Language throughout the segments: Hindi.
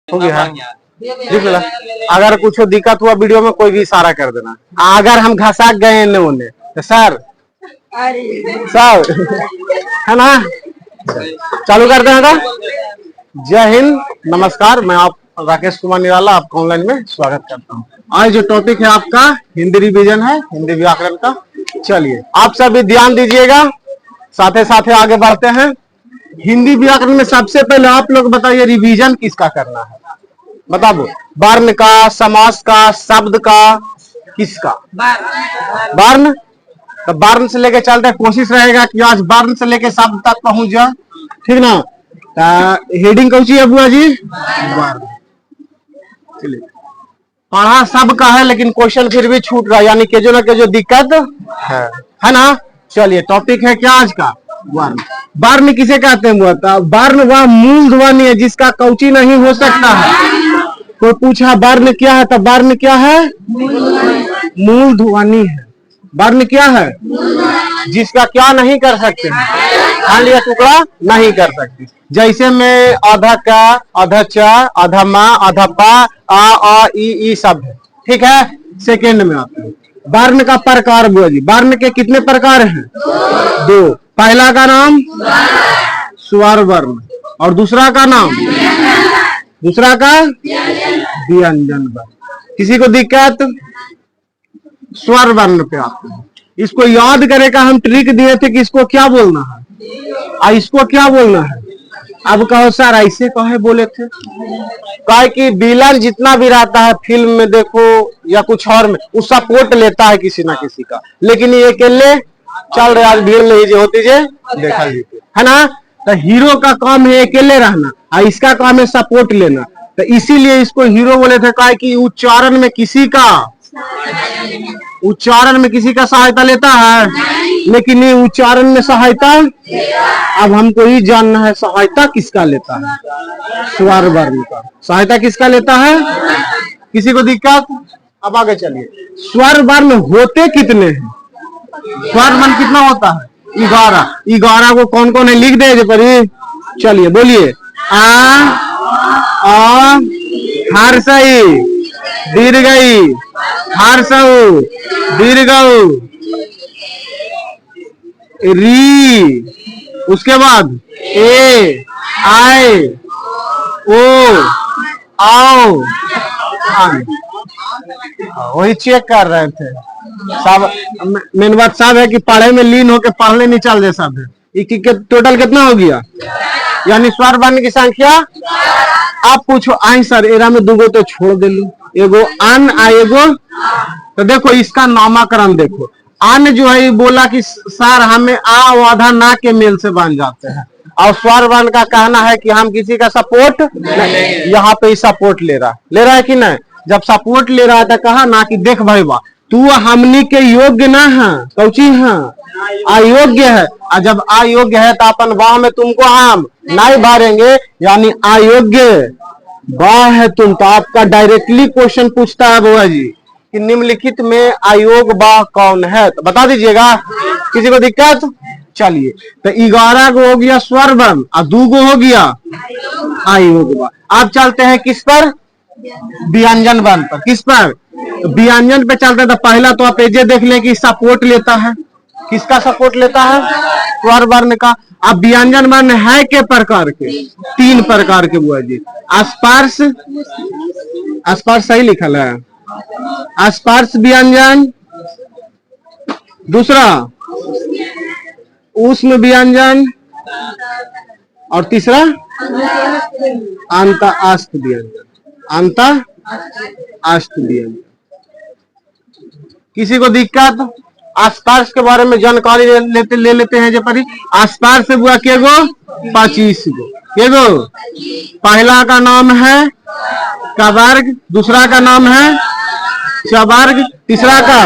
हो गया है। लिख ला। अगर कुछ दिक्कत हुआ वीडियो में कोई भी इशारा कर देना। अगर हम घसा गए न उन्हें तो सर है ना, चालू कर देना। जय हिंद, नमस्कार। मैं आप राकेश कुमार निराला आपका ऑनलाइन में स्वागत करता हूँ। आज जो टॉपिक है आपका हिंदी रिवीजन है, हिंदी व्याकरण का। चलिए आप सभी ध्यान दीजिएगा, साथ ही आगे बढ़ते हैं। हिंदी व्याकरण में सबसे पहले आप लोग बताइए रिवीजन किसका करना है, बताओ। वर्ण का, समास का, शब्द का, किसका? वर्ण। तो वर्ण से लेके चलते हैं, कोशिश रहेगा कि आज वर्ण से लेके शब्द तक पहुंच जाए, ठीक ना। हेडिंग कौन सी है बुआ जी? वर्ण। चलिए, पढ़ा सबका है लेकिन क्वेश्चन फिर भी छूट रहा है, यानी कि जो ना कि जो दिक्कत है ना। चलिए टॉपिक है क्या आज का? वर्ण। वर्ण किसे कहते हैं? वर्ण वह मूल ध्वनि है जिसका कौची नहीं हो सकता है। कोई पूछा वर्ण क्या है, तो वर्ण क्या है? मूल ध्वनि है। वर्ण क्या है? जिसका क्या नहीं कर सकते, खाली या टुकड़ा नहीं कर सकते। जैसे में आधा का, आधा चा, आधा माँ, आधा पा, आ ई शब्द है, ठीक है। सेकेंड में आते हैं वर्ण का प्रकार। बुआ जी, वर्ण के कितने प्रकार हैं? दो। पहला का नाम स्वर वर्ण और दूसरा का नाम व्यंजन वर्ण। किसी को दिक्कत? स्वर वर्ण पे आते हैं। इसको याद करे का हम ट्रिक दिए थे कि इसको क्या बोलना है, इसको क्या बोलना है। अब कहो सर ऐसे कहे बोले थे, कहे कि विलन जितना भी रहता है फिल्म में देखो या कुछ और में, वो सपोर्ट लेता है किसी ना किसी का, लेकिन ये अकेले चल रहे। आज भीड़ नहीं होती जे देखा लीजिए, है ना। तो हीरो का काम है अकेले रहना और इसका काम है सपोर्ट लेना, तो इसीलिए इसको हीरो बोले थे। कहे कि उच्चारण में किसी का सहायता लेता है, लेकिन ये उच्चारण में सहायता, अब हमको ही जानना है सहायता किसका लेता है। स्वर वर्ण का सहायता किसका लेता है? किसी को दिक्कत? अब आगे चलिए। स्वर वर्ण होते कितने हैं? स्वर वर्ण कितना होता है? 11। 11 को कौन कौन है लिख दे परी। चलिए बोलिए। आ हर्षई, दीर्घई, हर्षऊ, दीर्घऊ, री, उसके बाद ए, आए, ओ, आओ, वही चेक कर रहे थे सब। मेन बात साहब है कि पढ़े में लीन होके पढ़ने नहीं चल रहे सब है। टोटल कितना हो गया? यानी स्वर वर्ण की संख्या। आप पूछो आई सर एरा में दूगो तो छोड़ दे लू, एगो अन एगो। तो देखो इसका नामकरण देखो। अन जो है बोला कि सर हमें आ आधा ना के मेल से बन जाते हैं, और स्वर वर्ण का कहना है कि हम किसी का सपोर्ट नहीं। यहाँ पे सपोर्ट ले रहा है कि नहीं। जब सपोर्ट ले रहा है तो कहा ना कि देख भाई वाह तू हमनी के योग्य ना है, कौची है? अयोग्य है। और जब अयोग्य है तो अपन वाह में तुमको हम नहीं भरेंगे, यानी अयोग्य वाह है तुम। तो आपका डायरेक्टली क्वेश्चन पूछता है बुआ जी कि निम्नलिखित में अयोग वाह कौन है, तो बता दीजिएगा। किसी को दिक्कत? चलिए, तो 11 को हो गया स्वर वर्ण और 2 को हो गया अयोग वाह। अब चलते हैं किस पर? व्यंजन वर्ण पर। किस पर? व्यंजन पे चलते हैं। तो पहला तो आप ये देख लें कि सपोर्ट लेता है। किसका सपोर्ट लेता है? स्वर वर्ण का। अब व्यंजन वर्ण है के प्रकार के? 3 प्रकार के बुआ जी। स्पर्श, स्पर्श सही लिखल है, स्पर्श व्यंजन। दूसरा ऊष्म व्यंजन, और तीसरा अंतःस्थ व्यंजन। अंतःस्थ व्यंजन। किसी को दिक्कत? स्पर्श के बारे में जानकारी ले लेते हैं। जब स्पर्श से बुआ के गो 25 गो। के गो? पहला का नाम है कवर्ग, दूसरा का नाम है चवर्ग, तीसरा का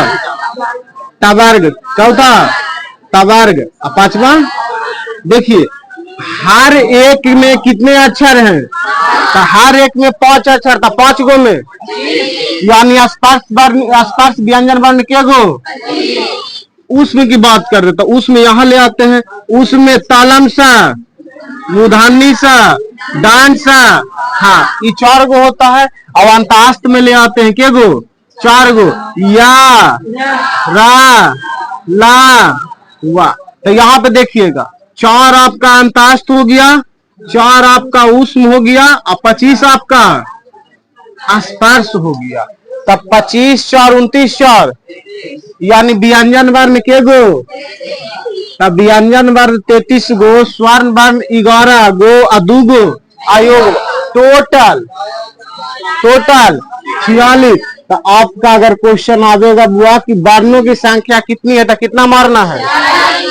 टवर्ग, चौथा टवर्ग, और पांचवा देखिए हर एक में कितने अक्षर हैं? तो हर एक में 5 अक्षर था, 5 गो में, यानी स्पर्श व्यंजन वर्ण के गो? उसमें की बात कर रहे तो उसमें यहाँ ले आते हैं। उसमें तालम सा, मूर्धन्य सा, डांसर। हाँ, ये 4 गो होता है। अब अंतास्त में ले आते हैं, के गो? 4 गो। या, रा, ला, वा। तो यहाँ पे देखिएगा 4 आपका अंतास्त हो गया, 4 आपका उष्म हो गया, और 25 आपका स्पर्श हो गया। तब 25 4 29 4, यानी व्यंजन वर्ण के गो? तब व्यंजन वर्ण 33 गो, स्वर्ण वर्ण 11 गो, और 2 गो अयोग, टोटल 46। तो आपका अगर क्वेश्चन आवेगा बुआ कि वर्णों की संख्या कितनी है, तो कितना मारना है?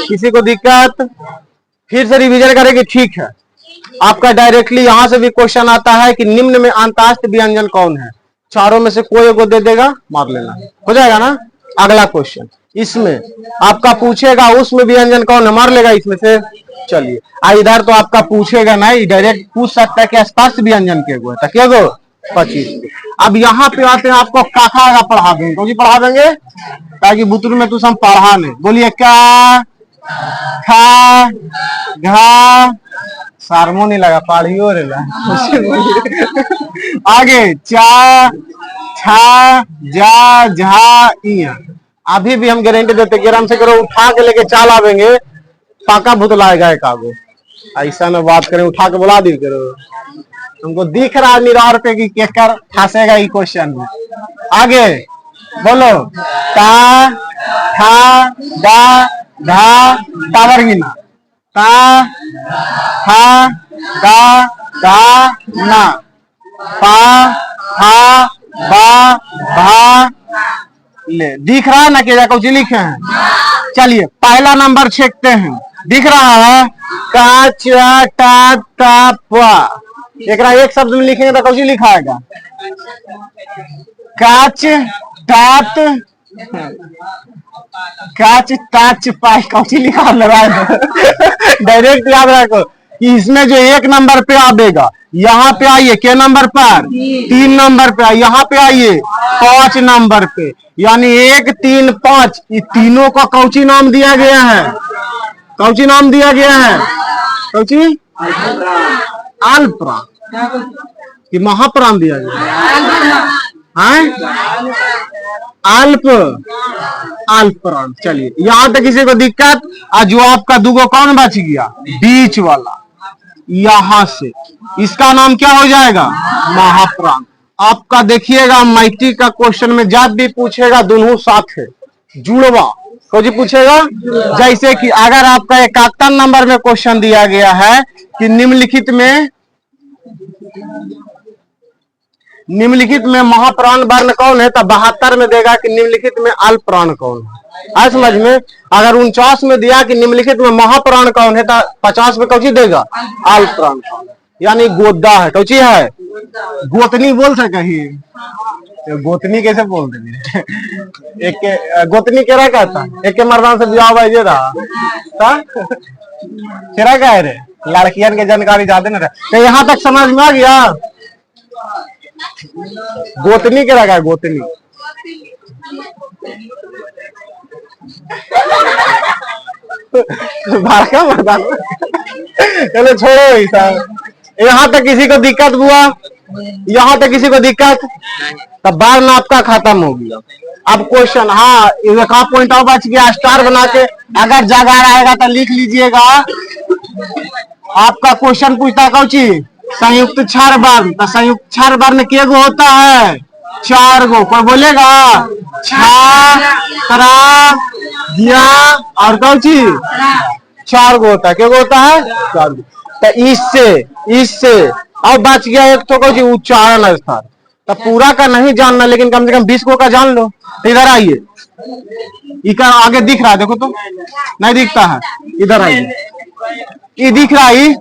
किसी को दिक्कत? फिर से रिवीजन करेंगे, ठीक है। आपका डायरेक्टली यहां से भी क्वेश्चन आता है कि निम्न में अंतास्त व्यंजन कौन है? चारों में से कोई को दे देगा, मार लेना, हो जाएगा ना। अगला क्वेश्चन इसमें आपका पूछेगा उसमें व्यंजन कौन है, मार लेगा इसमें से। चलिए, इधर तो आपका पूछेगा नहीं, डायरेक्ट पूछ सकता है कि स्पर्श व्यंजन के गो है, क्या गो? 25। अब यहाँ पे आते हैं, आपको काका का पढ़ा देंगे, कौन सी पढ़ा देंगे? ताकि बुतरू में तू सब पढ़ा नहीं। बोलिए, का, खा, घा, सारमो नहीं लगा, पढ़ियो रे ला। आगे चा, छा, जा, झा, इया। अभी भी हम गारंटी देते कि आराम से करो, उठा के लेके चाल आवेंगे, पाका भुतलाएगा एक आगो। ऐसा ना बात करें, उठा के बुला दी करो। तुमको दिख रहा है निरार पे कि केकर फंसेगा ये क्वेश्चन में। आगे बोलो, ता, था, दा, धा, टावर गिना, ता, था, दा, धा, ना, पा, था, बा, भा, ले। दिख रहा है ना कि कुछ लिखे हैं? चलिए पहला नंबर छेकते हैं, दिख रहा है? का, चा, टा, ता, पा। एक शब्द में लिखेंगे तो कौन लिखा है? काच, तात, काच, ताच, पाई, कौन लिखा लगा है? डायरेक्ट याद रखो कि इसमें जो 1 नंबर पे आएगा, यहाँ पे आइए के नंबर पर? 3 नंबर पे। यहाँ पे आइए 5 नंबर पे, यानी 1 3 5, ये तीनों का कौची नाम दिया गया है? कौची नाम दिया गया है? कौची? अल्पप्राण कि महाप्राण दिया गया है? अल्पप्राण। चलिए, यहाँ तक किसी को दिक्कत? जो आपका दुगो कौन बच गया? बीच वाला, यहां से इसका नाम क्या हो जाएगा? महाप्राण। आपका देखिएगा मैट्रिक का क्वेश्चन में जब भी पूछेगा दोनों साथ है, जुड़वा को जी पूछेगा। जैसे कि अगर आपका 71 नंबर में क्वेश्चन दिया गया है कि निम्नलिखित में महाप्राण वर्ण कौन है, तब 72 में देगा कि निम्नलिखित में अल्पप्राण कौन है। आज समझ में? अगर 49 में दिया कि निम्नलिखित में महाप्राण कौन है, तो 50 में कौची देगा? अल्पप्राण। यानी गोदा है, कौची है? गोतनी बोल सके ही, गोतनी कैसे बोल दे? एक के गोतनी केरा कहता, एक के मर्दान से ब्याह बाजे रहा केरा कह रे, लड़कियन के जानकारी ज्यादा न रहा। तो यहाँ तक समझ में आ गया? गोतनी केरा का? गोतनी भारका मर्दान। चलो छोड़ो ऐसा। यहाँ तक किसी को दिक्कत हुआ? यहाँ तक किसी को दिक्कत? तब बार ना आपका खत्म हो गया। अब क्वेश्चन, हाँ का पॉइंट ऑफ बच गया, स्टार बना के अगर जगह रहेगा तो लिख लीजिएगा। आपका क्वेश्चन पूछता है कौची? संयुक्त क्षार वर्ण। तो संयुक्त क्षार वर्ण के गो होता है? 4 गो। कोई बोलेगा? छा, तरा, दिया और कौची? 4 गो होता है। क्या गो होता है? 4 गो। तो इससे अब बच गया एक तो कौची? उच्चारण स्थान। तो पूरा का नहीं जानना, लेकिन कम से कम 20 गो का जान लो। तो इधर आइए, इधर आगे दिख रहा है, देखो तो नहीं दिखता है? इधर आइए, ये दिख रहा है?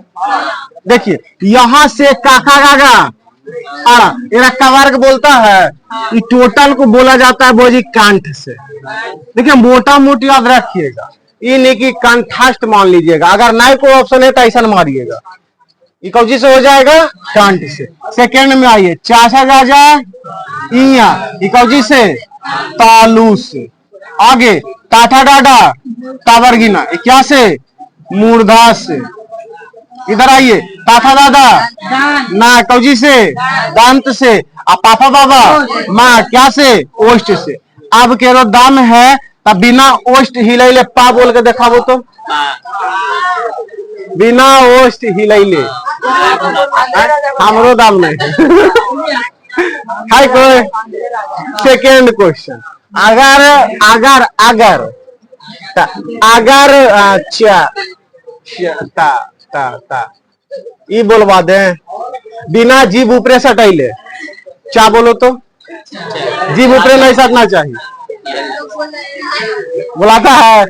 देखिए यहां से काका गागा इरक्का वर्ग बोलता है, ये टोटल को बोला जाता है बोझी कंठ से। देखिए मोटा मोटी याद रखिएगा, ये नहीं कि कंठस्थ मान लीजिएगा। अगर नहीं कोई ऑप्शन है तो ऐसा मारिएगा। ये कौची से हो जाएगा? कंठ से। सेकेंड में आइए, चाचा गाजा इया, ये कौची से? तालू से। आगे टाटा डाडा तावर गिना, क्या से? मूर्धा से। इधर आइए। पापा दादा ना कौजी से, दांत से। अब पापा बाबा माँ क्या से, ओष्ठ से। अब केरो दाम है तब बिना ओष्ठ हिलैले पा बोल के देखाबो तो, बिना ओष्ठ हिलैले हमरो दाम नहीं है कोई। सेकेंड क्वेश्चन, अगर अगर अगर अगर अच्छा ता ता ता ये बोलवा दे, बिना जीभ ऊपरे सटैले क्या बोलो तो, जीभ ऊपरे नहीं सटना चाहिए, बुलाता है।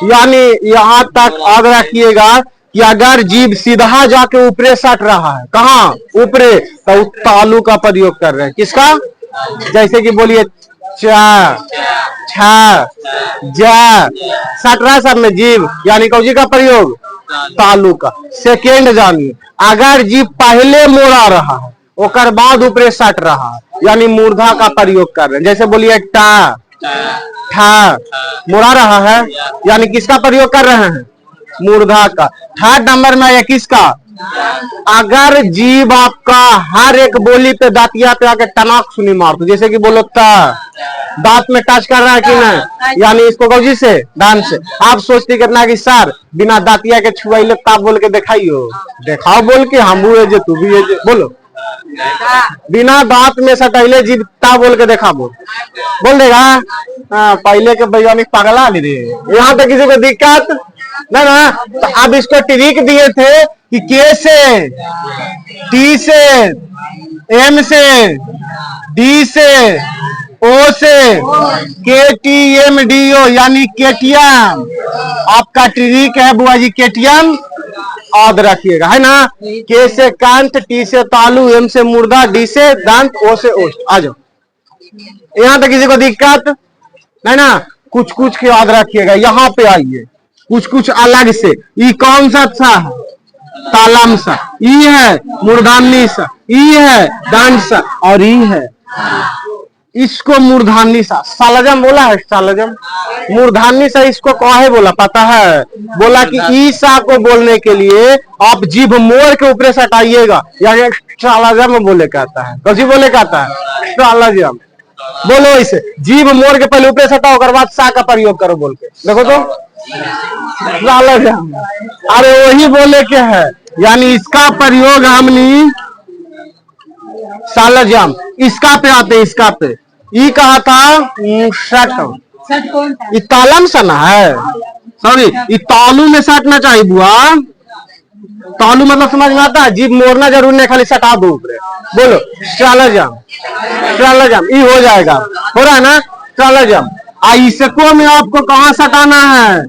यानी यहाँ तक याद रखिएगा कि अगर जीभ सीधा जाके ऊपरे सट रहा है, कहाँ ऊपरे, तो तालु का प्रयोग कर रहे हैं। किसका, जैसे कि बोलिए चा छा जा, सट रहा है सब में जीभ, यानी कौजी का प्रयोग, तालु का। सेकेंड जानिए, अगर जीभ पहले मोड़ा रहा है ओकर बाद ऊपरे सट रहा है, यानी मूर्धा का प्रयोग कर रहे हैं। जैसे बोलिए टा ठा, मुड़ा रहा है, यानी किसका प्रयोग कर रहे हैं, मूर्धा का। थर्ड नंबर में है किसका, अगर जीभ आपका हर एक बोली पे दांतिया पे आके टनाक सुनी मार दो, जैसे कि बोलो ता, दांत में टच कर रहा है कि नहीं, यानी इसको कौजी से, दांत से। आप सोचते कितना कि सर बिना दांतिया के छुआइले ता बोल के दिखाइयो, दिखाओ बोल के, हम हुए जे तू भी है जे, बोलो बिना दांत में सटैले जीभ ता बोल के देखा, बोल देगा। पहले के वैज्ञानिक पागला नहीं रे, यहाँ पे किसी को दिक्कत ना। तो अब इसको ट्रिक दिए थे कि के से, टी से, एम से, डी से, ओ से, के टी एम डी ओ, यानी केटीएम। आपका ट्रिक है बुआ जी, केटीएम याद रखिएगा, है ना। के से कांत, टी से तालु, एम से मुर्दा, डी से दांत, ओ से ओष्ठ। आ जाओ, यहाँ तक किसी को दिक्कत नहीं ना। कुछ कुछ के याद रखिएगा, यहाँ पे आइए, कुछ कुछ अलग से। ई कौन सा था, तालम सा, ई है मूर्धान्नी सा, ई है दांत सा, और ई है इसको मूर्धान्नी सा। सालजम बोला है, सालजम मूर्धान्नी सा इसको काहे बोला पता है, बोला कि ईसा को बोलने के लिए आप जीभ मोड़ के ऊपर सटाइएगा, यानी सालजम बोले कहता है। कौन बोले कहता है, सालजम। बोलो इसे, जीभ मोड़ के पहले ऊपर सटाओ, और बाद सा का प्रयोग करो बोल के देखो तो, सालजम। अरे वही बोले के है, यानी इसका प्रयोग हमने सालजम। इसका पे आते, इसका पे ई कहा था सट, तालम सना है, सॉरी तालू में सटना चाहिए बुआ। तालू मतलब समझ में आता है, जीभ मोड़ना जरूर नहीं, खाली सटा दो ऊपर। बोलो सालजम, सालजम ई हो जाएगा, हो रहा है ना सालजम। इसको में आपको कहाँ सटाना है,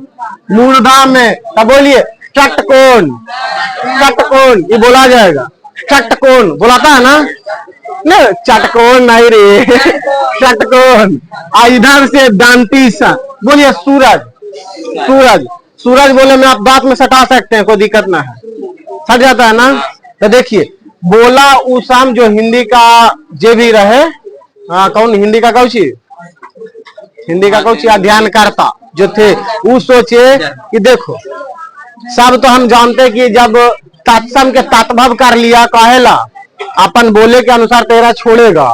मूर्धा में। तब बोलिए षटकोण, षटकोण ये बोला जाएगा, षटकोण बुलाता है ना, नहीं चटकोण नहीं रे षटकोण। इधर से दांती सा, बोलिए सूरज, सूरज, सूरज बोले में आप दांत में सटा सकते हैं, कोई दिक्कत ना है, सट जाता है ना। तो देखिए बोला उसाम, जो हिंदी का जे भी रहे, कौन हिंदी का कौची, हिंदी का कौची अध्ययन करता जो थे, वो सोचे कि देखो सब तो हम जानते कि जब तत्सम के तत्भव कर लिया, कहेला अपन बोले के अनुसार तेरा छोड़ेगा,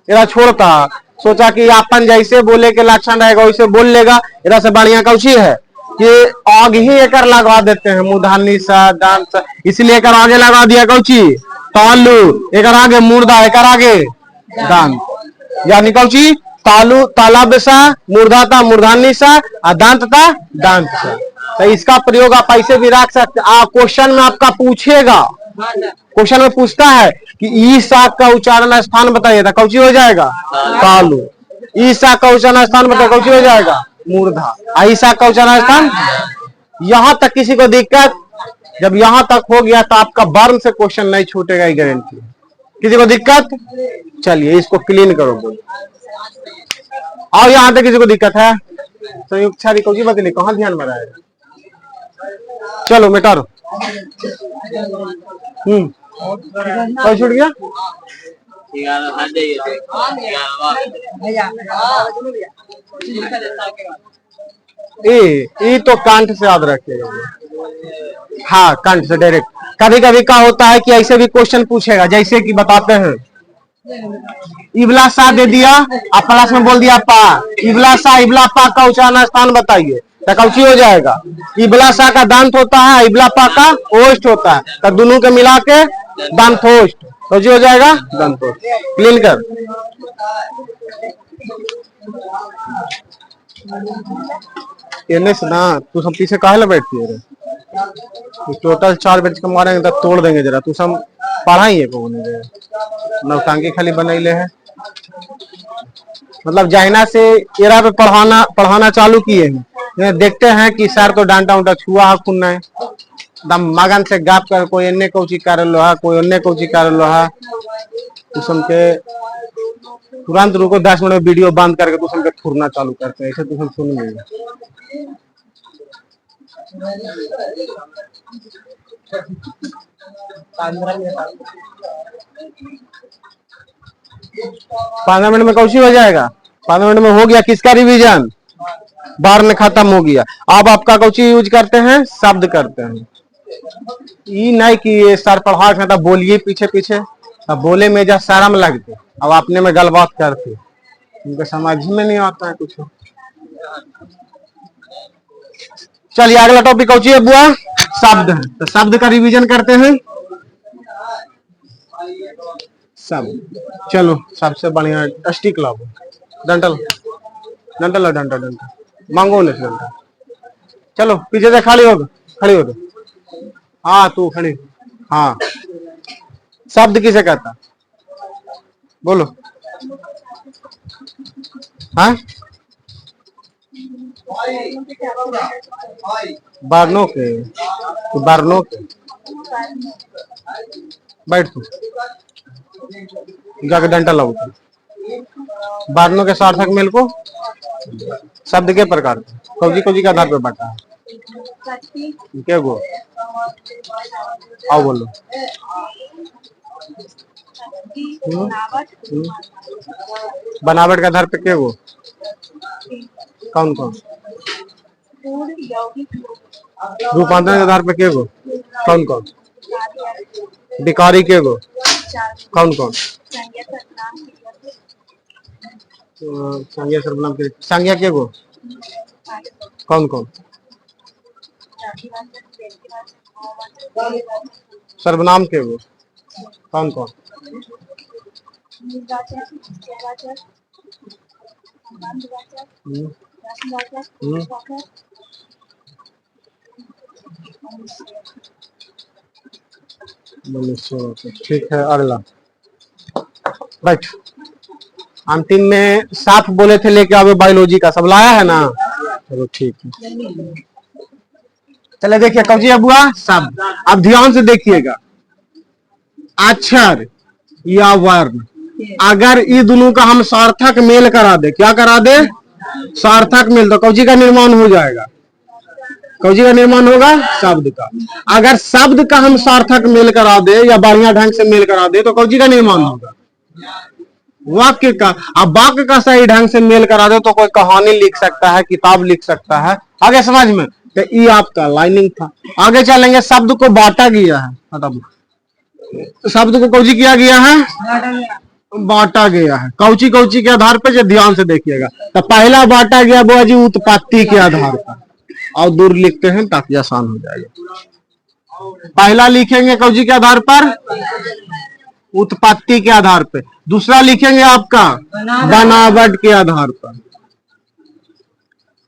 तेरा छोड़ता, सोचा कि अपन जैसे बोले के लक्षण रहेगा वैसे बोल लेगा। इधर से बढ़िया कौची है कि आग ही एकर लगा देते हैं, मूर्धान्नी सा, दांत सा, इसलिए एकर आगे लगा दिया कौची, तालु, एकर आगे मुर्दा, एकर आगे दांत, यानी कौची तालु, तालब सा, मूर्धाता, मूर्धान्नी सा, दांत था, दांत सा। तो इसका प्रयोग आप ऐसे भी रख सकते। क्वेश्चन में आपका पूछेगा, क्वेश्चन में पूछता है कि ईसा का उच्चारण स्थान बताइए, तो कौची हो जाएगा, तालु। ईसा का उच्चारण स्थान बताइए, कौची हो जाएगा, मूर्धा। ईसा का उच्चारण स्थान। यहां तक किसी को दिक्कत, जब यहां तक हो गया तो आपका बर्म से क्वेश्चन नहीं छूटेगा, ये गारंटी। किसी को दिक्कत, चलिए इसको क्लीन करो बोल। और यहां तक किसी को दिक्कत है, संयुक्त छारी कौची बदली, कहां ध्यान में रहेगा, चलो मिटा दो। कौन छूट गया, ये तो कंठ से याद रखिएगा, हाँ कंठ से डायरेक्ट, कभी कभी क्या होता है कि ऐसे भी क्वेश्चन पूछेगा, जैसे कि बताते हैं, इबला सा दे दिया, आप क्लास में बोल दिया पा, इबला सा इबला पा का उच्चारण स्थान बताइए, तो कौची हो जाएगा? इबला सा का दांत होता है, इबला पा का ओष्ठ होता है, तो दोनों के मिला के दांतोष्ठ, कौची हो जाएगा? दांतोष्ठ। क्लीन कर। ना तू सब पीछे काहे बैठती है? टोटल 4 बेंच के मारेंगे तो तोड़ देंगे जरा, तू सब पढ़ाई है कौन नौटांगी खाली बनैले है। मतलब जहिना से एरा पे पढ़ाना चालू किए हैं, देखते हैं कि सर तो डांटा उंटा छुआ है खुन्ना है, दम मगन से गाप कर, कोई अन्य कोची कर लो है, कोई अन्य कोची कर लो है, तुम के तुरंत रुको 10 मिनट में वीडियो बंद करके तुम के थुरना चालू करते हैं, ऐसे तुम सुन लेंगे। 15 मिनट में कौशी हो जाएगा? 15 मिनट में हो गया किसका रिवीजन? बार में खत्म हो गया। अब आपका कौची यूज करते हैं? शब्द करते हैं। ये नहीं कि ये सर पढ़ा था बोलिए पीछे पीछे, अब बोले में जा शर्म लगते, अब अपने में गलबात करते, उनको समझ में नहीं आता है कुछ। चलिए अगला टॉपिक कौची है बुआ? शब्द है। तो शब्द का रिवीजन करते हैं। शब्द, चलो सबसे बढ़िया स्टिक लाओ, डंटल डंटल डंटल डंटल मांगो नहीं डंटल। चलो पीछे से खड़ी हो, खड़ी हो। हाँ तू खड़ी। हाँ, शब्द किसे कहता? बोलो। हाँ, वर्णों के, वर्णों के। बैठ तू, जाके डंटा लाओ। वर्णों के सार्थक मेल को शब्द के प्रकार कौजी कौजी के आधार पर बांटा है? क्या गो? आओ बोलो। बनावट के आधार पे क्या गो? कौन कौन? रूपांतरण के आधार पे क्या गो? कौन कौन? विकारी के गो? कौन कौन? संज्ञा सर्वनाम के संज्ञा के गो? कौन कौन? सर्वनाम के गो? कौन कौन? ठीक है अगला बैठ। अंतिम में साफ बोले थे लेके आओ बायोलॉजी का, सब लाया है ना? चलो ठीक है। चले देखिए कौजी अबुआ शब्द। अब ध्यान से देखिएगा, अक्षर या वर्ण, अगर ये दोनों का हम सार्थक मेल करा दे, क्या करा दे? सार्थक मेल, तो कौजी का निर्माण हो जाएगा। कौजी का निर्माण होगा? शब्द का। अगर शब्द का हम सार्थक मेल करा दे या बढ़िया ढंग से मेल करा दे तो कौजी का निर्माण होगा? वाक्य का। अब वाक्य का सही ढंग से मेल करा दे तो कोई कहानी लिख सकता है, किताब लिख सकता है। आगे समझ में? तो ये आपका लाइनिंग था। आगे चलेंगे, शब्द को बांटा गया है, शब्द को कौची किया गया है? बांटा गया है। कौची कौची के आधार पर? जो ध्यान से देखिएगा, तो पहला बांटा गया बुआ जी उत्पत्ति के आधार पर, और दूर लिखते हैं ताकि आसान हो जाएगा। पहला लिखेंगे कौजी के आधार पर? उत्पत्ति के आधार पर। दूसरा लिखेंगे आपका बनावट के आधार पर,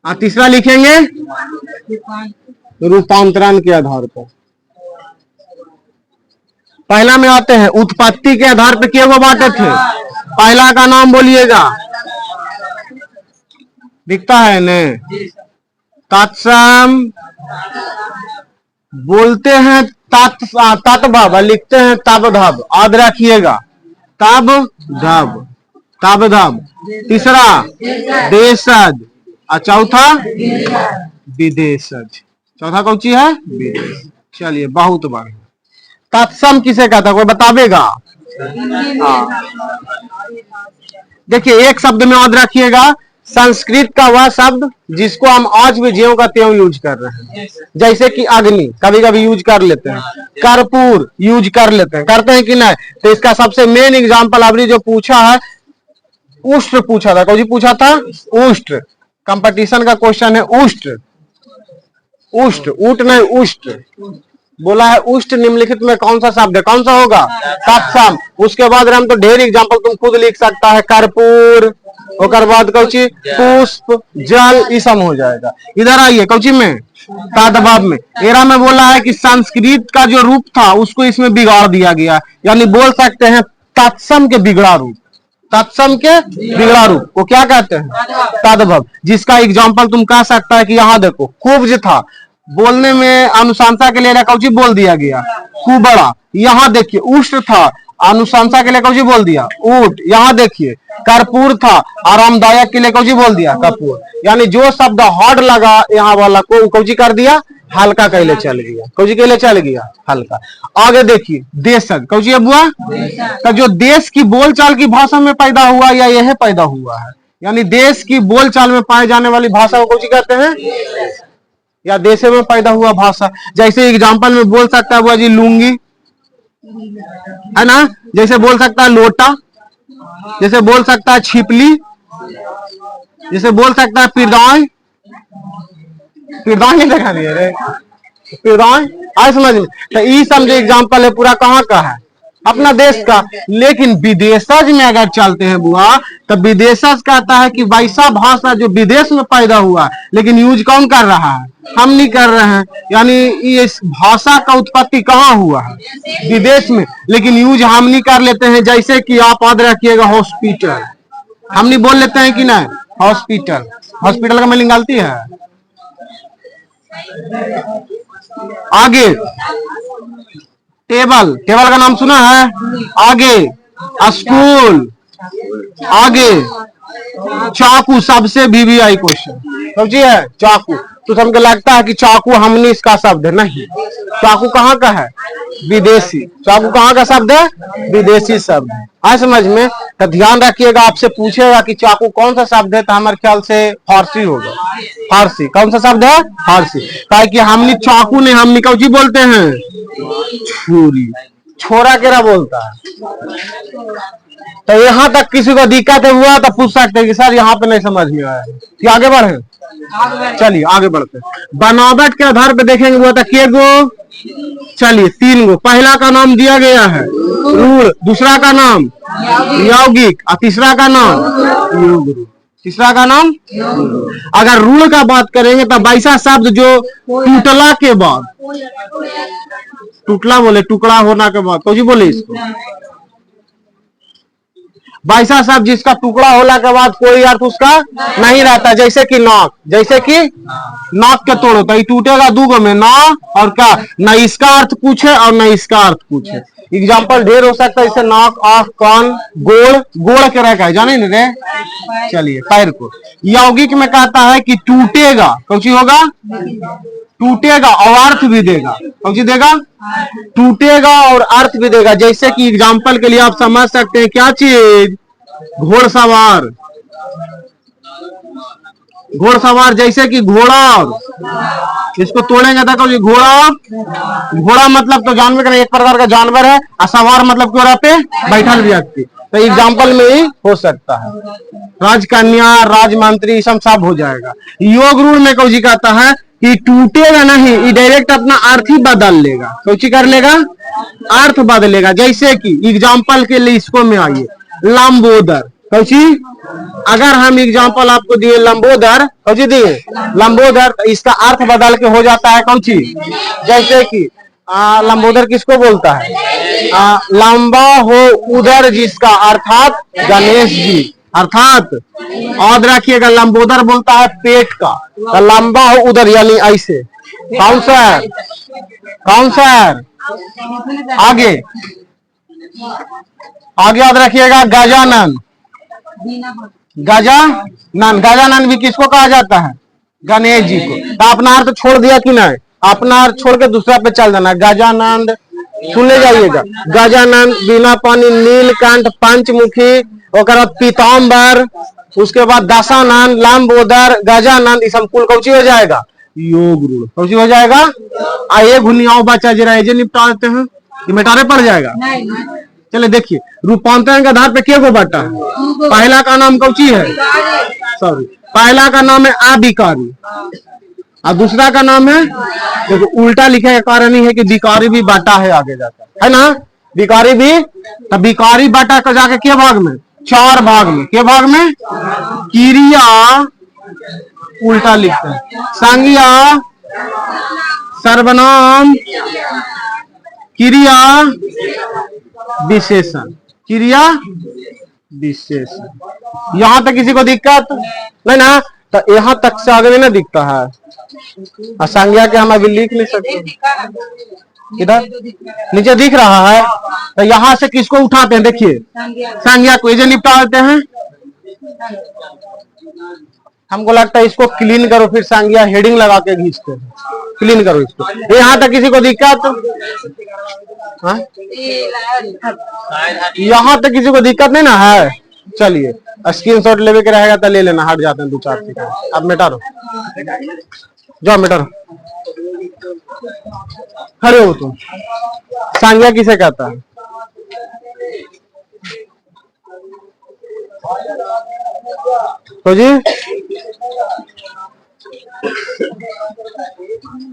और तीसरा लिखेंगे रूपांतरण के आधार पर। पहला में आते हैं उत्पत्ति के आधार पर क्या वो बांटे थे? पहला का नाम बोलिएगा, दिखता है न? तत्सम बोलते हैं, तत्भव लिखते हैं तब धब, याद रखिएगा तब धब, तब धब। तीसरा देशज, और चौथा विदेशज। चौथा कौन सी है? विदेश। चलिए बहुत बढ़िया। तत्सम किसे कहता है, कोई बतावेगा? हाँ, देखिए एक शब्द में याद रखिएगा, संस्कृत का वह शब्द जिसको हम आज भी ज्यों का त्यों यूज कर रहे हैं, जैसे कि अग्नि कभी कभी यूज कर लेते हैं, कर्पूर यूज कर लेते हैं, करते हैं कि नहीं। तो इसका सबसे मेन एग्जांपल अभी जो पूछा है, उष्ट्र पूछा था। कौन जी पूछा था? उष्ट्र। कंपटीशन का क्वेश्चन है उष्ट्र। उष्ट्र, ऊट नहीं उष्ट्र बोला है। उष्ट निम्नलिखित में कौन सा शब्द है? कौन सा होगा? तत्सम। उसके बाद हम तो ढेर एग्जांपल तुम खुद लिख सकता है, कर्पूर, और बाद कौची पुष्प, जल, ये सब हो जाएगा। इधर आइए कौची में, तादभाव में। एरा में बोला है कि संस्कृत का जो रूप था उसको इसमें बिगाड़ दिया गया, यानी बोल सकते हैं तत्सम के बिगड़ा रूप। तत्सम के बिगड़ा रूप को क्या कहते हैं? तादभव। जिसका एग्जांपल तुम कह सकता है कि यहाँ देखो, कुब्ज था, बोलने में अनुशंसा के लिए कौची बोल दिया गया? कुबड़ा। यहाँ देखिए उष्ट था, अनुशंसा के लिए कौची बोल दिया? ऊट। यहाँ देखिए कर्पूर था, आरामदायक के लिए कौची बोल दिया? कपूर। यानी जो शब्द हार्ड लगा यहाँ वाला को कौची कर दिया? हल्का कहले चल गया। कौची कहले चल गया? हल्का। आगे देखिए देशज, कौची है बुआ? तो जो देश की बोलचाल की भाषा में पैदा हुआ या यह पैदा हुआ है, यानी देश की बोलचाल में पाए जाने वाली भाषा को कौची कहते हैं? या देशे में पैदा हुआ भाषा। जैसे एग्जांपल में बोल सकता है बुआ जी लुंगी, है ना, जैसे बोल सकता है लोटा, जैसे बोल सकता है छिपली, जैसे बोल सकता है पिरदाई। पिरदाई नहीं देखा दिया रे, पिरदाई आए समझ में। तो ये सब जो एग्जांपल है पूरा कहाँ का है? अपना देश का। लेकिन विदेशज में अगर चलते हैं बुआ, तो विदेशज कहता है कि वैसा भाषा जो विदेश में पैदा हुआ, लेकिन यूज कौन कर रहा है? हम नहीं कर रहे हैं। यानी इस भाषा का उत्पत्ति कहाँ हुआ है? विदेश में, लेकिन यूज हम नहीं कर लेते हैं। जैसे कि आप याद रखिएगा हॉस्पिटल, हम नहीं बोल लेते हैं कि नहीं? हॉस्पिटल, हॉस्पिटल का मीनिंग गलती है। आगे टेबल, टेबल का नाम सुना है? आगे स्कूल, आगे चाकू, सबसे VVI क्वेश्चन समझी है चाकू। तो हमको लगता है कि चाकू हमने इसका शब्द है, नहीं। चाकू कहाँ का है? विदेशी। चाकू कहाँ का शब्द है? विदेशी शब्द है। आए समझ में। तो ध्यान रखिएगा, आपसे पूछेगा कि चाकू कौन सा शब्द है, तो हमारे ख्याल से फारसी होगा। फारसी। कौन सा शब्द है? फारसी। कहा कि हमने चाकू ने, हमने कौची बोलते हैं? छुरी। छोरा केरा बोलता है। तो यहाँ तक किसी को दिक्कत हुआ तो पूछ सकते हैं कि सर यहाँ पे नहीं समझ में आया, कि आगे बढ़े? चलिए आगे बढ़ते हैं। बनावट के आधार पे देखेंगे वो तो के गो? चलिए 3 गो। पहला का नाम दिया गया है रूढ़, दूसरा का नाम यौगिक, और तीसरा का नाम योग रूढ़। तीसरा का नाम, अगर रूढ़ का बात करेंगे तो वैसा शब्द जो टूटला के बाद, टुकड़ा बोले, टुकड़ा होना के बाद, तो जी बोले इसको वैसा शब्द जिसका टुकड़ा होने के बाद कोई अर्थ उसका नहीं रहता। जैसे कि नाक, जैसे कि नाक के तोड़ो तो ये टूटेगा दूगो में, ना और क्या, न इसका अर्थ पूछे और न इसका अर्थ पूछे। एग्जाम्पल ढेर हो सकता है, जैसे नाक, आंख, कान, गोड़, गोड़ के रखा है, जाने रे। चलिए पैर को। यौगिक में कहता है कि टूटेगा, कौन सी होगा? टूटेगा और अर्थ भी देगा। कौन सी देगा? टूटेगा और अर्थ भी देगा। जैसे कि एग्जाम्पल के लिए आप समझ सकते हैं क्या चीज? घोड़सवार। घोड़सवार, जैसे कि घोड़ा, इसको तोड़ेंगे तो घोड़ा, घोड़ा मतलब तो जानवर का एक प्रकार का जानवर है, और सवार मतलब घोड़ा पे बैठल व्यक्ति। तो एग्जाम्पल में ही हो सकता है। राजकन्या, राजमंत्री, सब हो जाएगा। योग रूढ़ में कौजी कहता है कि टूटेगा नहीं, ये डायरेक्ट अपना अर्थ ही बदल लेगा। कौची कर लेगा? अर्थ बदलेगा। जैसे कि एग्जाम्पल के लिए इसको में आइए, लंबोदर। कौची? अगर हम एग्जाम्पल आपको दिए लंबोदर, कौची दिए? लंबोदर, तो इसका अर्थ बदल के हो जाता है कौची? जैसे कि लंबोदर किसको बोलता है? लंबा हो उदर जिसका, अर्थात गणेश जी। अर्थात याद रखिएगा लंबोदर बोलता है पेट का, तो लंबा हो उधर यानी ऐसे। कौन सा है? कौन सा है? आगे आगे याद रखिएगा गजानन। गजानन, गजानन भी किसको कहा जाता है? गणेश जी को। तो अपना अर्थ छोड़ दिया कि नहीं? अपना अर्थ छोड़ के दूसरा पे चल जाना। गजानंद, सुन ले जाइएगा। गजानंद, बिना पानी, नीलकंठ, पंचमुखी, पीताम्बर, उसके बाद दासानंद, लंबोदर, गजानंद, ये सब कुल कौची हो जाएगा, योग रूढ़ कौची हो जाएगा। आइए घुनियाओं बच्चा जरा ये निपटा देते हैं, ये मिटारे पड़ जाएगा। चले देखिए, रूपांतरण के आधार पे क्या को बांटा है। पहला का नाम कौची है, सॉरी, पहला का नाम है अविकारी और दूसरा का नाम है, देखो उल्टा लिखे का कारण ही है कि विकारी भी बांटा है आगे जाकर, है ना। विकारी भी, तो विकारी बांटा कर जाके क्या भाग में, 4 भाग में, क्या भाग में, क्रिया उल्टा लिखते हैं, संज्ञा, सर्वनाम, क्रिया, विशेषण, क्रिया विशेषण। यहां तक किसी को दिक्कत नहीं ना, तो यहां तक से आगे ना दिखता है। संज्ञा के हम अभी लिख नहीं सकते, इधर नीचे दिख रहा है, तो यहां से किसको उठाते हैं, देखिए संज्ञा को ये निपटा देते हैं। हमको लगता है इसको क्लीन करो, फिर संज्ञा हेडिंग लगा के खींचते हैं, क्लीन करो इसको। यहाँ तक किसी को दिक्कत, यहाँ तक किसी को दिक्कत नहीं ना है। चलिए स्क्रीनशॉट लेवे के रहेगा तो ले लेना, हट जाते हैं 2-4 सेकंड। अब मिटा दो, जाओ मिटा दो, खड़े हो तुम। संज्ञा किसे कहता है, तो जी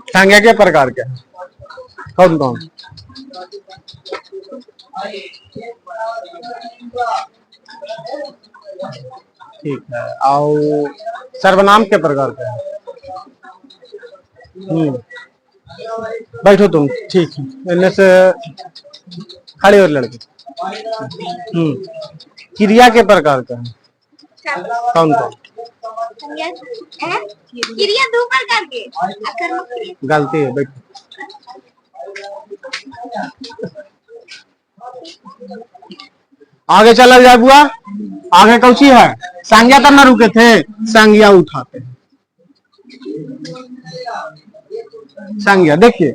संज्ञा के प्रकार क्या है, कौन कौन, ठीक है। और सर्वनाम के प्रकार क्या है, बैठो तुम, ठीक है, इनमें से खड़े और लड़के। क्रिया के प्रकार क्या है, कौन कौन, क्रिया 2 प्रकार के, गलती है, बैठो। आगे चला जाए बुआ, आगे कौची है, संज्ञा तब ना रुके थे, संज्ञा उठाते हैं। संज्ञा देखिए,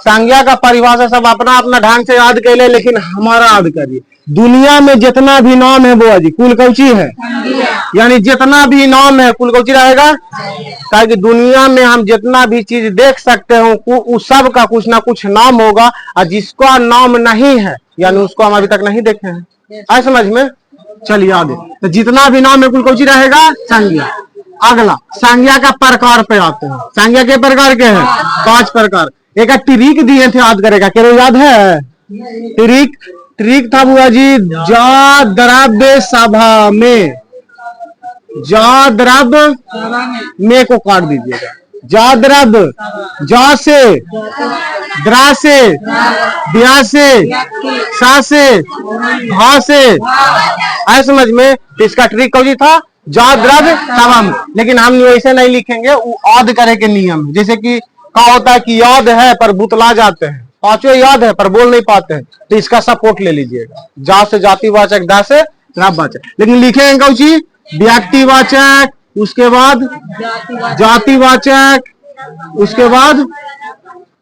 संज्ञा का परिभाषा सब अपना अपना ढंग से याद कर ले, लेकिन हमारा याद करिए। दुनिया में जितना भी नाम है बुआ जी, कुल कौची है, यानी जितना भी नाम है कुल कौची रहेगा। ताकि दुनिया में हम जितना भी चीज देख सकते हो उस सब का कुछ ना कुछ नाम होगा, और जिसका नाम नहीं है यानी उसको हम अभी तक नहीं देखे हैं। आए समझ में, चलिए आगे। तो जितना भी नाम है कुल कौची रहेगा, संज्ञा। अगला संज्ञा का प्रकार पे आते हैं। संज्ञा के प्रकार के हैं 5 प्रकार। एक ट्रिक दिए थे, याद करेगा, क्या याद है, ट्रिक, ट्रिक था बुआ जी, जा द्रव्य सभा में, जा द्रव्य में को काट दीजिएगा, जा द्रव्य, जा से, द्रा से, ब्या से, सा से, हा से, ऐसे समझ में। इसका ट्रिक कौन था, जा द्रव्य सभा में। लेकिन हम वैसे नहीं लिखेंगे, वो याद करे के नियम, जैसे कि क्या होता है कि याद है पर बुतला जाते हैं, 5 याद है पर बोल नहीं पाते हैं, तो इसका सपोर्ट ले लीजिएगा। जा से जातिवाचक, दा से द्रव्यवाचक, लेकिन लिखेंगे कौची, व्यक्तिवाचक, उसके बाद जातिवाचक, उसके बाद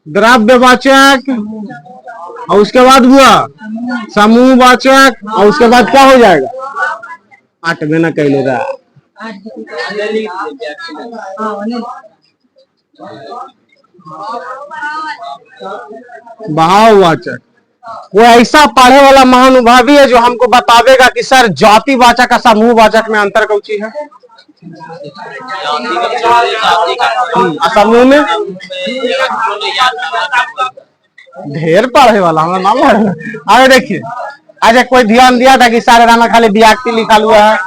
द्रव्यवाचक, और उसके बाद हुआ समूहवाचक, और उसके बाद क्या हो जाएगा, 8 ना कह लेगा, भाववाचक। कोई ऐसा पढ़े वाला महानुभावी है जो हमको बतावेगा कि सर जातिवाचक का समूहवाचक में अंतर कौची है। समूह में ढेर पढ़े वाला हमारा नाम है। आगे देखिए, आज कोई ध्यान दिया था कि सारे नाम खाली व्यक्ति लिखा हुआ है,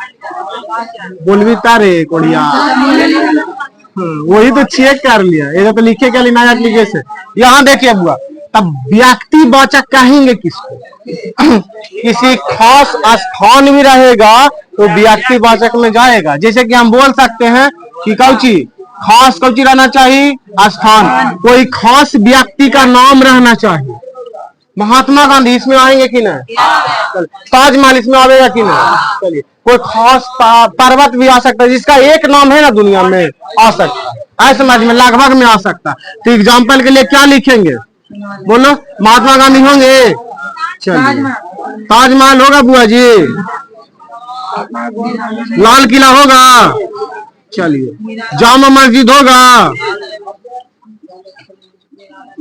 बोलवी तारे कोड़िया, वही तो चेक कर लिया, ये तो लिखे के लिए नया एप्लीकेशन। यहाँ देखिए बुआ, तब व्यक्तिवाचक कहेंगे किसको, किसी खास स्थान में रहेगा तो व्यक्तिवाचक में जाएगा। जैसे कि हम बोल सकते हैं कि कौची, खास कौची रहना चाहिए, स्थान, कोई खास व्यक्ति का नाम रहना चाहिए। महात्मा गांधी इसमें आएंगे कि नहीं, ताजमहल इसमें आएगा कि नहीं। चलिए, कोई खास पर्वत भी आ सकता है जिसका एक नाम है ना, दुनिया में आ सकता है, ऐसे समझ में लगभग में आ सकता है। तो एग्जाम्पल के लिए क्या लिखेंगे, बोलो, महात्मा गांधी होंगे, चलिए ताजमहल होगा बुआ जी, लाल किला होगा, चलिए। जामा मस्जिद होगा,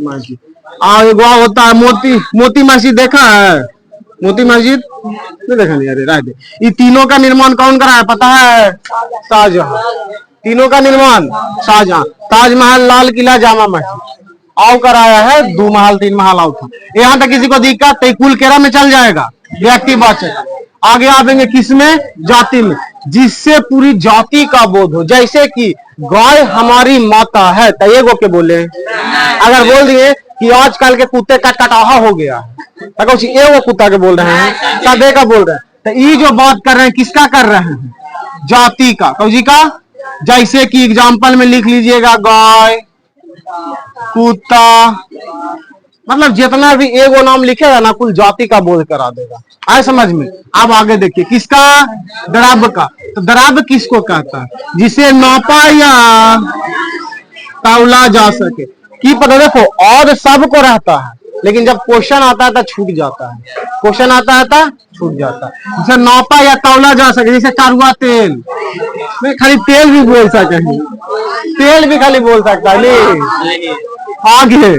मस्जिद। एगो होता है मोती मस्जिद, देखा है? मोती मस्जिद नहीं देखा? नहीं, अरे राय दे। ये तीनों का निर्माण कौन करा है पता है? शाहजहां। तीनों का निर्माण शाहजहां। ताजमहल, लाल किला, जामा मस्जिद आओ कराया है। 2 महल 3 महल आओ था। यहाँ तक किसी को दिक्कत तो कुल केरा में चल जाएगा, व्यक्तिवाचक। आगे आवेंगे किसमें? जाति में, जिससे पूरी जाति का बोध हो। जैसे कि गाय हमारी माता है तो एगो के बोले, अगर बोल दिए कि आजकल के कुत्ते का कटाहा हो गया तो एगो कुत्ता के बोल रहे हैं, सदे का बोल रहे हैं। तो ये जो बात कर रहे हैं किसका कर रहे हैं? जाति का, कौजी का। जैसे कि एग्जाम्पल में लिख लीजिएगा गाय, कुत्ता, मतलब जितना भी एगो नाम लिखेगा ना कुल जाति का बोध करा देगा। आए समझ में? अब आगे देखिए किसका? द्रव्य का। तो द्रव्य किसको कहता है? जिसे नापा या तौला जा सके। की पता देखो, और सबको रहता है लेकिन जब क्वेश्चन आता है तो छूट जाता है। क्वेश्चन आता है तो छूट जाता है। जिसे नापा या तौला जा सके, जैसे कड़वा तेल, मैं खाली तेल भी बोल सके, तेल भी खाली बोल सकता है नहीं। आगे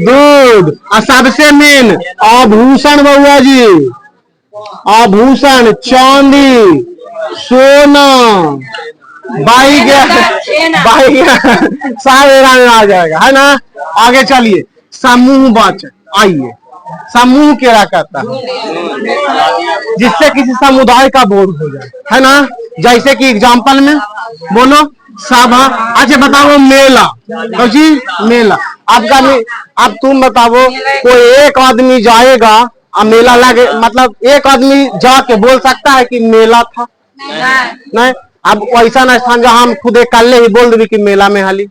दूध, और सबसे मेन आभूषण, बउआ जी, आभूषण, चांदी, सोना, बाई सारे में आ जाएगा, है ना। आगे चलिए, समूहवाचक। आइए, समूह क्या कहता है? जिससे किसी समुदाय का बोध हो जाए, है ना। जैसे कि एग्जाम्पल में बोलो सभा। अच्छा बताओ मेला, तो जी मेला। आपका अब तुम बताओ, कोई एक आदमी जाएगा और मेला लगे, मतलब एक आदमी जाके बोल सकता है कि मेला था? नहीं। अब ऐसा ना स्थान जहां हम खुद कल ही बोल देंगे कि मेला में हाली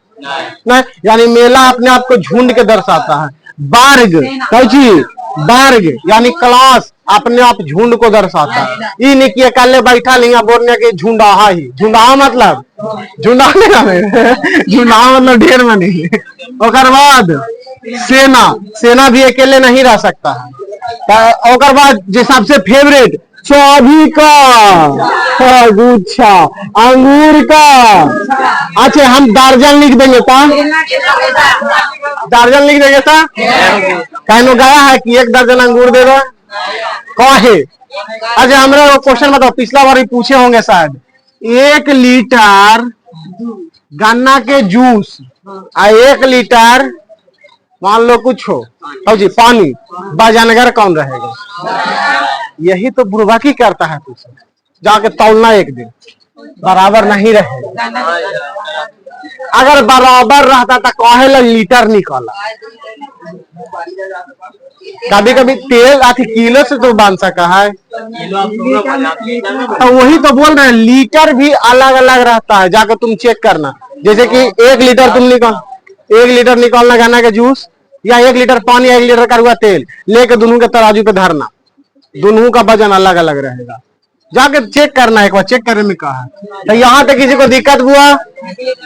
नहीं। यानी मेला अपने आप को झुंड के दर्शाता है। वर्ग, कौची वर्ग यानी क्लास अपने आप झुंड को दर्शाता है। ये नहीं कि कल बैठा लिया बोलने के झुंडाहा ही, झुंडाहा मतलब झुंडा झुंडाहा मतलब ढेर में नहीं। ओकर बाद सेना, सेना भी अकेले नहीं रह सकता है। ओकर बाद जो सबसे फेवरेट, चाबी का गुच्छा, अंगूर का। अच्छा हम दर्जन लिख देंगे था, दर्जन लिख देंगे था। कहनो गया है कि 1 दर्जन अंगूर दे दो, कहे। अच्छा हमारा क्वेश्चन बताओ, पिछला बार भी पूछे होंगे शायद। 1 लीटर गन्ना के जूस और 1 लीटर मान लो कुछ हो तो जी पानी, बाजानगर कौन रहेगा? यही तो बुर्बाकी करता है। कुछ जाके तौलना एक दिन बराबर नहीं रहेगा। अगर बराबर रहता तो कहे लीटर निकाला। कभी कभी तेल आखिर किलो से तो बांध सका है, तो वही तो बोल रहे हैं लीटर भी अलग अलग रहता है। जाकर तुम चेक करना। जैसे कि 1 लीटर तुम 1 लीटर निकालना गन्ना का जूस, या 1 लीटर पानी, 1 लीटर का हुआ तेल लेके दोनों के तराजू पे धरना, दोनों का वजन अलग अलग रहेगा। जाके चेक करना, एक बार चेक करने में कहा। तो यहाँ पे किसी को दिक्कत हुआ,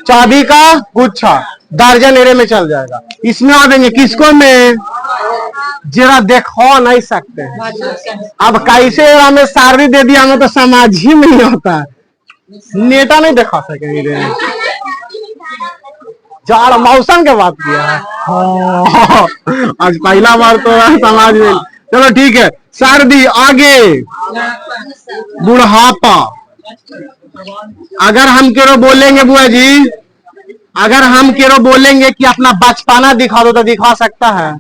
चाबी का गुच्छा दर्जन एरे में चल जाएगा। इसमें आ देंगे किसको में? जरा देखो नहीं सकते हैं। अब कैसे हमें सारणी दे दिया, हमें तो समाज ही नहीं होता है, नेता नहीं दिखा सकेंगे। जाड़ मौसम के बात किया है आज पहला बार तो समाज में। चलो ठीक है, सर्दी। आगे बुढ़ापा। अगर हम केरो बोलेंगे बुआ जी, अगर हम केरो बोलेंगे कि अपना बचपना दिखा दो तो दिखा सकता है?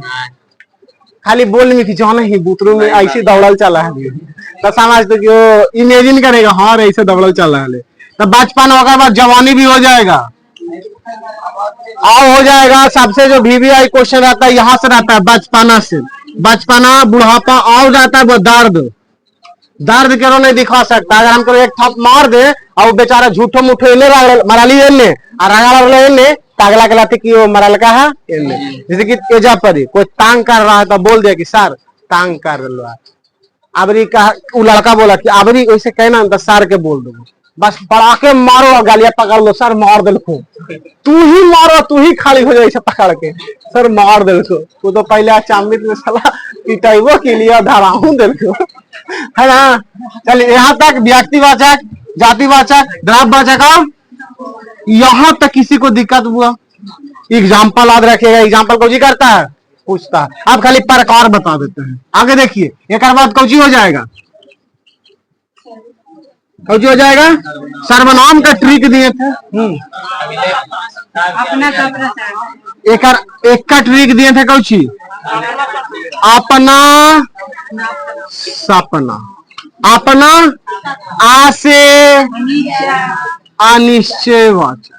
खाली बोल में कि जाना ही बुतरू में ऐसे दौड़ल चला है तो समाज तो क्यों इमेजिन करेगा, हाँ ऐसे दौड़ल चला है। तो बचपन होगा, बाद जवानी भी हो जाएगा और हो जाएगा। सबसे जो VVI क्वेश्चन रहता है यहाँ से रहता है, बचपना से। बचपना, बुढ़ापा और जाता है वो दर्द। दर्द क्यों नहीं दिखा सकता? अगर हमको एक थप मार दे और बेचारा झूठो मुठो इन्हें मराली एने और रंगा तागला के लाते कि वो मरल का है एने। जैसे कि एजा पर कोई तांग कर रहा है तो बोल दिया कि सर तांग कर लो। अबरी का वो लड़का बोला कि अबरी वैसे कहना तो सर के बोल दो, बस पड़ा के मारो और गालियां पकड़ लो, सर मार दिल को, तू ही मारो, तू ही खाली हो जाए पकड़ के, सर मार दिल को, तू तो पहले अचामित में सला पिटाइबो के लिए धराऊ दिल को, है ना। चलिए यहाँ तक व्यक्तिवाचक, जातिवाचक, द्रव्यवाचक, यहाँ तक किसी को दिक्कत हुआ एग्जाम्पल याद रखेगा, एग्जाम्पल कौची करता है, पूछता है। आप खाली प्रकार बता देते हैं। आगे देखिए, एक बाद कौची हो जाएगा, कौची हो जाएगा, सर्वनाम का ट्रिक दिए थे। एक का ट्रिक दिए थे कौची, अपना सपना, अपना आ से अनिश्चयवाचक।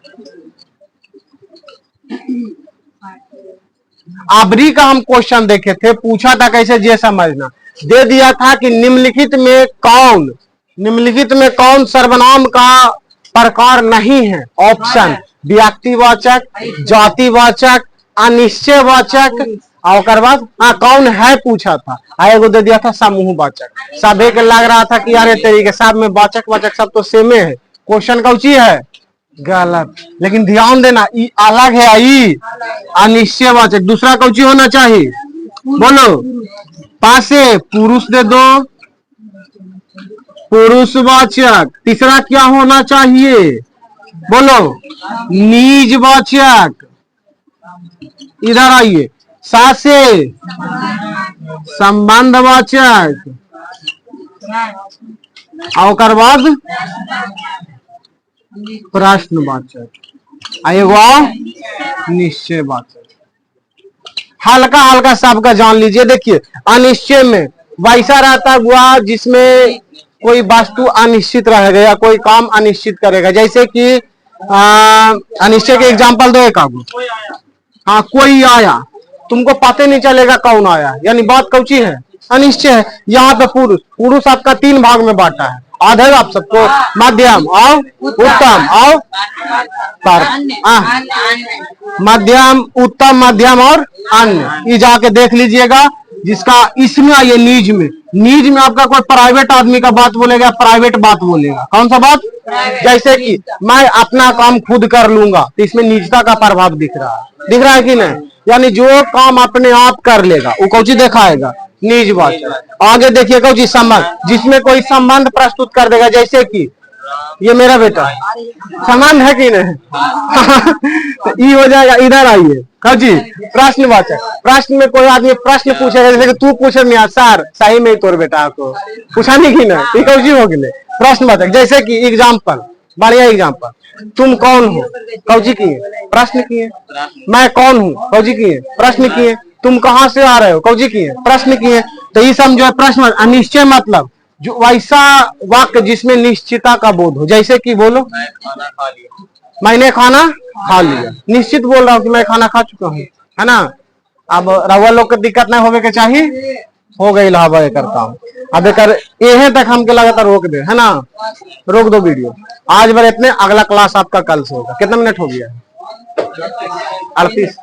अबरी का हम क्वेश्चन देखे थे, पूछा था कैसे ये समझना, दे दिया था कि निम्नलिखित में कौन सर्वनाम का प्रकार नहीं है। ऑप्शन व्यक्तिवाचक, जातिवाचक, अनिश्चयवाचक, और बाद कौन है पूछा था। एगो दे दिया था समूहवाचक। सभी के लग रहा था कि यार तरीके सब में वाचक वाचक सब तो सेमे है, क्वेश्चन कौची है, गलत। लेकिन ध्यान देना, ई अलग है, आई अनिश्चयवाचक। दूसरा कौची होना चाहिए, बोलो, पासे पुरुष दे दो, पुरुषवाचक। तीसरा क्या होना चाहिए, बोलो, निजवाचक। इधर आइए, सासे संबंधवाचक, और बाद प्रश्नवाचक, निश्चयवाचक। हल्का हल्का सबका जान लीजिए। देखिए अनिश्चय में वैसा रहता हुआ जिसमें कोई वस्तु अनिश्चित रहेगा या कोई काम अनिश्चित करेगा, जैसे कि अनिश्चय के एग्जांपल दो एक आगू। हाँ, कोई आया, तुमको पता नहीं चलेगा कौन आया, यानी बात कौची है, अनिश्चय है। यहाँ पे पुरुष आपका 3 भाग में बांटा है, आधे आप सबको, मध्यम और उत्तम और मध्यम, उत्तम, मध्यम और अन्य। ये जाके देख लीजिएगा, जिसका इसमें आइए निज में आपका कोई प्राइवेट आदमी का बात बोलेगा, प्राइवेट बात बोलेगा। कौन सा बात, जैसे कि मैं अपना काम खुद कर लूंगा, तो इसमें निजता का प्रभाव दिख रहा है कि नहीं, यानी जो काम अपने आप कर लेगा वो कौची दिखाएगा, निजवाचक। आगे देखिए कौची संबंध, जिसमें कोई संबंध प्रस्तुत कर देगा, जैसे कि ये मेरा बेटा है, संबंध है कि नहीं तो ये हो जाएगा। इधर आइए कौची, प्रश्नवाचक। प्रश्न में कोई आदमी प्रश्न पूछेगा, जैसे कि तू पूछे नहीं सर सही में तोर बेटा को पूछा नहीं कि नहीं, कौची हो गए प्रश्नवाचक। जैसे कि एग्जाम्पल, बढ़िया एग्जाम्पल, तुम कौन हो, कौची किए, प्रश्न किए। मैं कौन हूँ, कौची किए, प्रश्न किए। तुम कहाँ से आ रहे हो, कौची किए, प्रश्न किए। तो ये समझो है प्रश्न। अनिश्चय मतलब जो वैसा वाक्य जिसमें निश्चितता का बोध हो, जैसे कि बोलो, मैंने खाना खा लिया, निश्चित बोल रहा हूँ कि मैं खाना खा चुका हूँ, है ना। अब रवा लोग को दिक्कत नहीं होवे के चाहिए, हो गई लाभ करता हूँ। अब एक यह तक हमके लगातार रोक दे, है ना, रोक दो वीडियो आज बार इतने, अगला क्लास आपका कल से होगा। कितना मिनट हो गया है, 38।